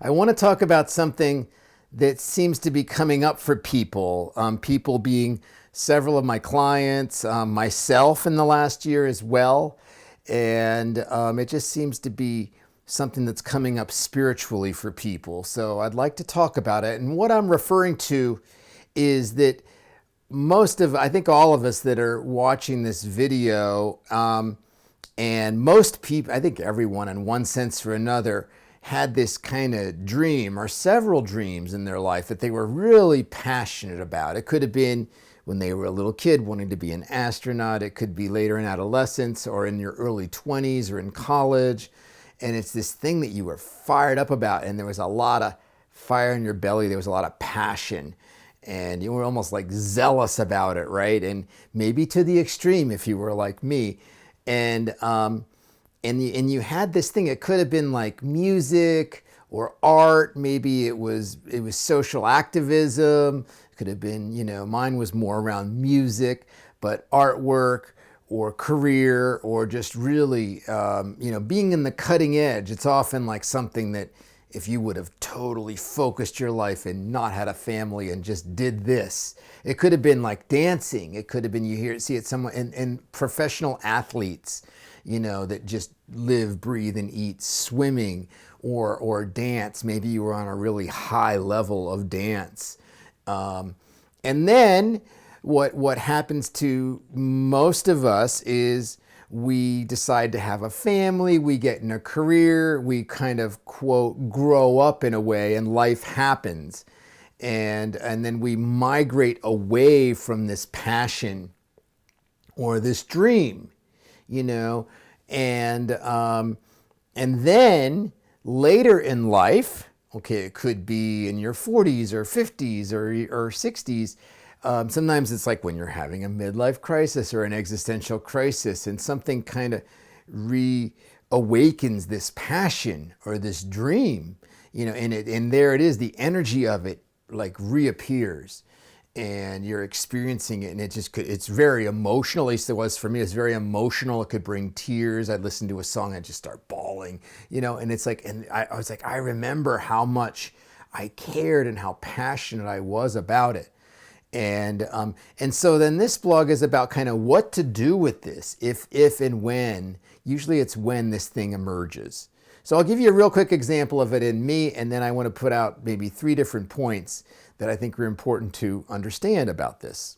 I want to talk about something that seems to be coming up for people. People being several of my clients, myself in the last year as well. And it just seems to be something that's coming up spiritually for people. So I'd like to talk about it. And what I'm referring to is that I think all of us that are watching this video, and most people, I think everyone in one sense or another, had this kind of dream or several dreams in their life that they were really passionate about. It could have been when they were a little kid wanting to be an astronaut. It could be later in adolescence or in your early 20s or in college. And it's this thing that you were fired up about, and there was a lot of fire in your belly. There was a lot of passion, and you were almost like zealous about it, right? And maybe to the extreme if you were like me. And you had this thing. It could have been like music or art. Maybe it was social activism. It could have been, mine was more around music, but artwork or career or just really, being in the cutting edge. It's often like something that if you would have totally focused your life and not had a family and just did this. It could have been like dancing. It could have been, see it somewhere, and professional athletes, that just live, breathe, and eat swimming or dance. Maybe you were on a really high level of dance. And then what happens to most of us is we decide to have a family, we get in a career, we kind of, quote, grow up in a way, and life happens. And then we migrate away from this passion or this dream, and then later in life, okay, it could be in your 40s or 50s or 60s. Sometimes it's like when you're having a midlife crisis or an existential crisis, and something kind of reawakens this passion or this dream, and there it is, the energy of it like reappears, and you're experiencing it, and it's very emotional. At least it was for me. It's very emotional. It could bring tears. I'd listen to a song, I'd just start bawling, and it's like, and I was like, I remember how much I cared and how passionate I was about it. And so then this blog is about kind of what to do with this, if and when. Usually it's when this thing emerges. So I'll give you a real quick example of it in me, and then I want to put out maybe 3 different points that I think are important to understand about this.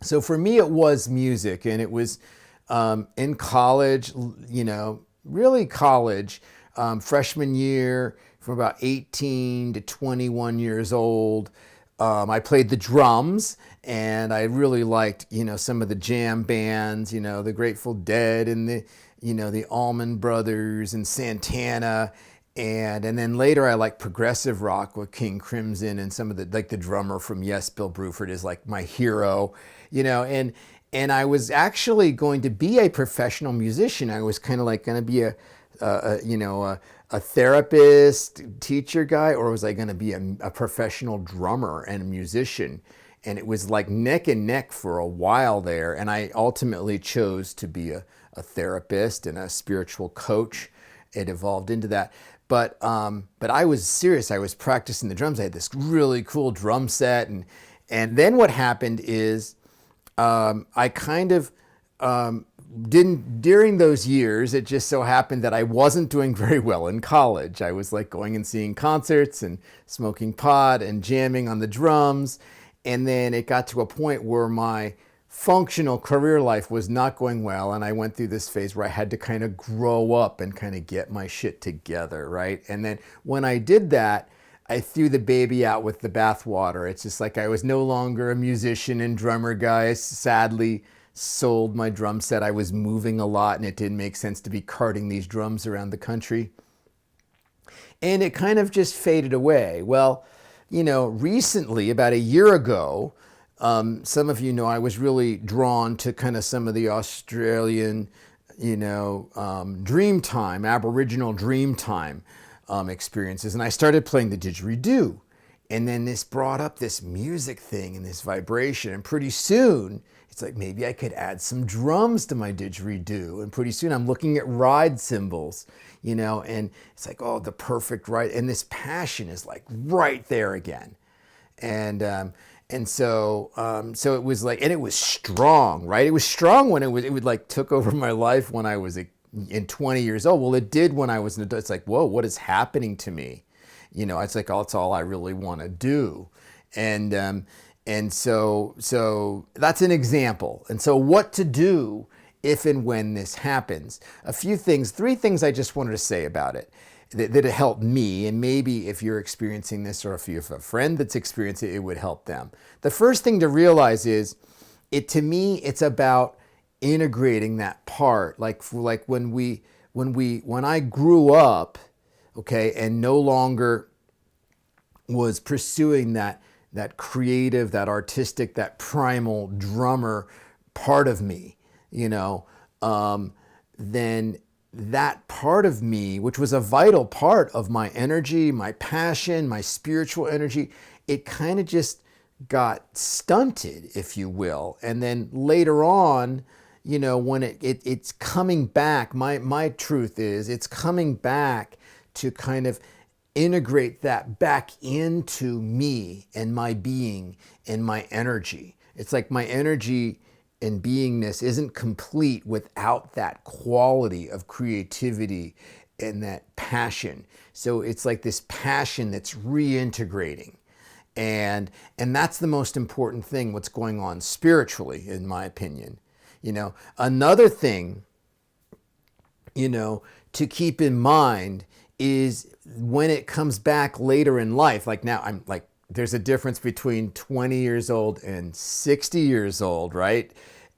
So for me, it was music, and it was in college, really college, freshman year, from about 18 to 21 years old. I played the drums, and I really liked, some of the jam bands, the Grateful Dead and the Allman Brothers and Santana. And then later I liked progressive rock with King Crimson and some of the, like the drummer from Yes, Bill Bruford is like my hero, and I was actually going to be a professional musician. I was kind of like going to be a therapist, teacher guy, or was I going to be a professional drummer and a musician? And it was like neck and neck for a while there. And I ultimately chose to be a therapist and a spiritual coach. It evolved into that. But I was serious. I was practicing the drums. I had this really cool drum set. And then what happened is I kind of didn't, during those years, it just so happened that I wasn't doing very well in college. I was like going and seeing concerts and smoking pot and jamming on the drums. And then it got to a point where my functional career life was not going well, and I went through this phase where I had to kind of grow up and kind of get my shit together, right? And then when I did that, I threw the baby out with the bathwater. It's just like I was no longer a musician and drummer guy. I sadly sold my drum set. I was moving a lot, and it didn't make sense to be carting these drums around the country. And it kind of just faded away. Well, recently, about a year ago, some of you know I was really drawn to kind of some of the Australian, Dreamtime, Aboriginal Dreamtime experiences. And I started playing the didgeridoo. And then this brought up this music thing and this vibration. And pretty soon, it's like, maybe I could add some drums to my didgeridoo. And pretty soon I'm looking at ride cymbals, and it's like, oh, the perfect ride. And this passion is like right there again. So it was like, and it was strong, right? It was strong when it would like took over my life when I was in 20 years old. Well, it did when I was an adult. It's like, whoa, what is happening to me? It's like, oh, it's all I really want to do. And so that's an example. And so what to do if and when this happens? Three things I just wanted to say about it that helped me. And maybe if you're experiencing this, or if you have a friend that's experienced it, it would help them. The first thing to realize is, to me, it's about integrating that part. Like when I grew up, okay, and no longer was pursuing that creative, that artistic, that primal drummer part of me, then that part of me, which was a vital part of my energy, my passion, my spiritual energy, it kind of just got stunted, if you will. And then later on, when it's coming back, my truth is it's coming back to kind of integrate that back into me and my being and my energy. It's like my energy and beingness isn't complete without that quality of creativity and that passion. So it's like this passion that's reintegrating. And that's the most important thing, what's going on spiritually, in my opinion. Another thing, to keep in mind is when it comes back later in life, like now I'm like, there's a difference between 20 years old and 60 years old, right?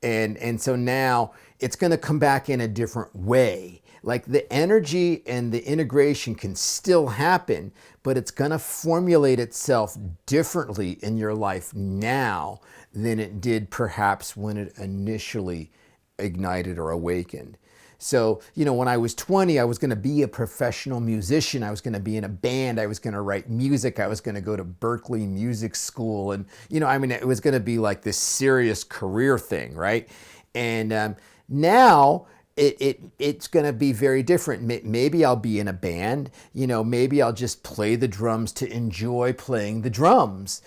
And so now it's going to come back in a different way. Like the energy and the integration can still happen, but it's going to formulate itself differently in your life now than it did perhaps when it initially ignited or awakened. So, when I was 20, I was going to be a professional musician. I was going to be in a band. I was going to write music. I was going to go to Berklee Music School. And, it was going to be like this serious career thing, right? And now it's going to be very different. Maybe I'll be in a band, maybe I'll just play the drums to enjoy playing the drums,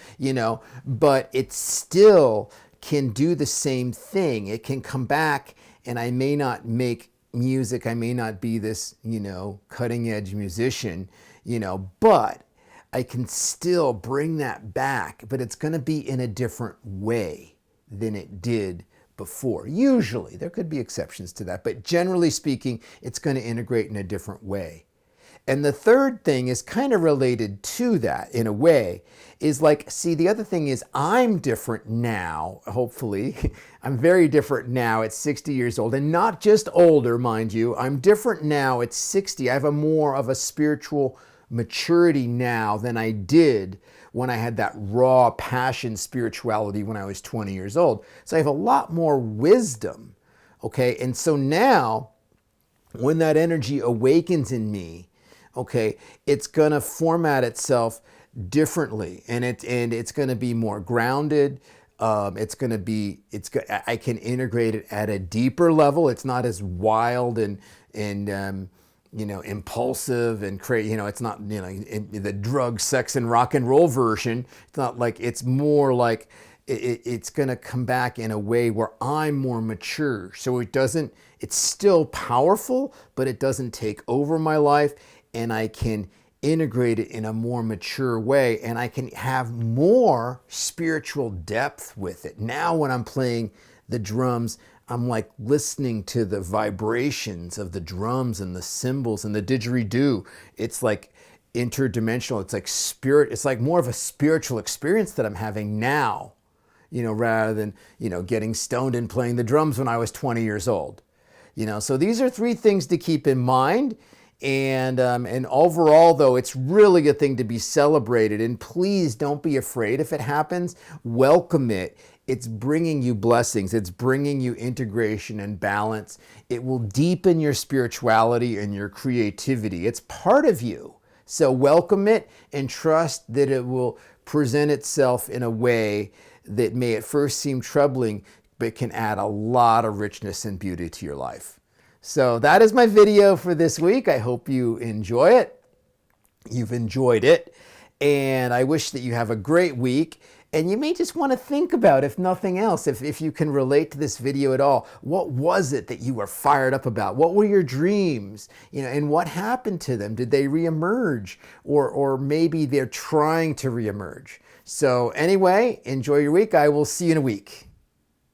but it still can do the same thing. It can come back, and I may not make music, I may not be this, cutting edge musician, but I can still bring that back, but it's going to be in a different way than it did before. Usually, there could be exceptions to that, but generally speaking, it's going to integrate in a different way. And the third thing is kind of related to that in a way, is like, see, the other thing is I'm different now, hopefully. I'm very different now at 60 years old, and not just older, mind you. I'm different now at 60. I have a more of a spiritual maturity now than I did when I had that raw passion spirituality when I was 20 years old. So I have a lot more wisdom, okay? And so now, when that energy awakens in me, okay, it's gonna format itself differently, and it's gonna be more grounded. I can integrate it at a deeper level. It's not as wild and impulsive and crazy. It's not in the drug, sex, and rock and roll version. It's not like, it's more like it's gonna come back in a way where I'm more mature. So it's still powerful, but it doesn't take over my life. And I can integrate it in a more mature way, and I can have more spiritual depth with it. Now when I'm playing the drums, I'm like listening to the vibrations of the drums and the cymbals and the didgeridoo. It's like interdimensional. It's like spirit. It's like more of a spiritual experience that I'm having now, rather than, getting stoned and playing the drums when I was 20 years old. So these are three things to keep in mind. And overall, though, it's really a thing to be celebrated. And please don't be afraid. If it happens, welcome it. It's bringing you blessings. It's bringing you integration and balance. It will deepen your spirituality and your creativity. It's part of you. So welcome it and trust that it will present itself in a way that may at first seem troubling, but can add a lot of richness and beauty to your life. So that is my video for this week. I hope you enjoy it. You've enjoyed it. And I wish that you have a great week. And you may just want to think about, if nothing else, if you can relate to this video at all, what was it that you were fired up about? What were your dreams? And what happened to them? Did they reemerge? Or maybe they're trying to reemerge. So anyway, enjoy your week. I will see you in a week.